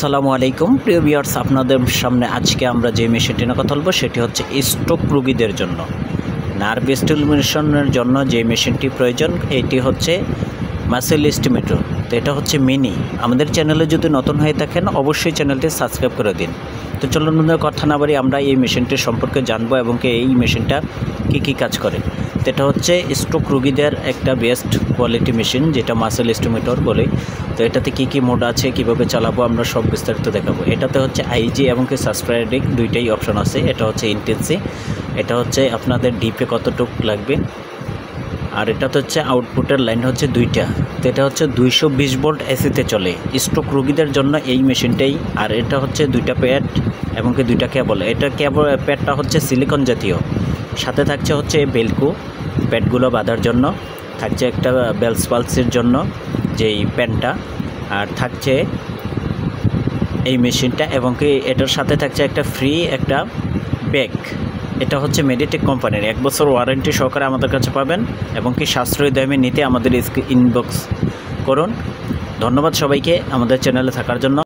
আসসালামু আলাইকুম প্রিয় ভিউয়ার্স, আপনাদের সামনে আজকে আমরা যে মেশিনটি নিয়ে কথা বলবো সেটি হচ্ছে স্ট্রোক রোগীদের জন্য নার্ভ স্টিমুলেশনের জন্য যে মেশিনটি প্রয়োজন এটি হচ্ছে মাসেল এস্টিমেটর। তো এটা হচ্ছে মিনি। আমাদের চ্যানেলে যদি নতুন হয়ে থাকেন অবশ্যই চ্যানেলটি সাবস্ক্রাইব করে দিন। তো চলুন বন্ধুরা, কথা না বাড়ি আমরা এই মেশিনটির সম্পর্কে জানবো এবং এই মেশিনটা কী কাজ করে। তো এটা হচ্ছে স্ট্রোক রোগীদের একটা বেস্ট কোয়ালিটি মেশিন, যেটা মাসেল এস্টিমেটর বলে। তো এটাতে কী মোড আছে, কিভাবে চালাবো আমরা সব বিস্তারিত দেখাবো। এটাতে হচ্ছে আইজি এবং সাসপ্রাইডিং দুইটাই অপশন আছে। এটা হচ্ছে ইন্টেন্সি, এটা হচ্ছে আপনাদের ডিপে কতটুকু লাগবে, আর এটাতে হচ্ছে আউটপুটের লাইন হচ্ছে দুইটা। তো এটা হচ্ছে 220 ভোল্ট এসিতে চলে স্ট্রোক রোগীদের জন্য এই মেশিনটাই। আর এটা হচ্ছে দুইটা প্যাড এবং দুইটা কেবল। এটা কেবল প্যাডটা হচ্ছে সিলিকন জাতীয়, সাথে থাকছে হচ্ছে বেলকো প্যাডগুলো বাঁধার জন্য, থাকছে একটা বেলস পালসের জন্য যেই প্যানটা, আর থাকছে এই মেশিনটা এবং এটার সাথে থাকছে একটা ফ্রি একটা ব্যাগ। এটা হচ্ছে মেডিটেক কোম্পানির 1 বছর ওয়ারেন্টি সহকারে আমাদের কাছে পাবেন এবং সাশ্রয়ী দামে নিতে আমাদের ইনবক্স করুন। ধন্যবাদ সবাইকে আমাদের চ্যানেলে থাকার জন্য।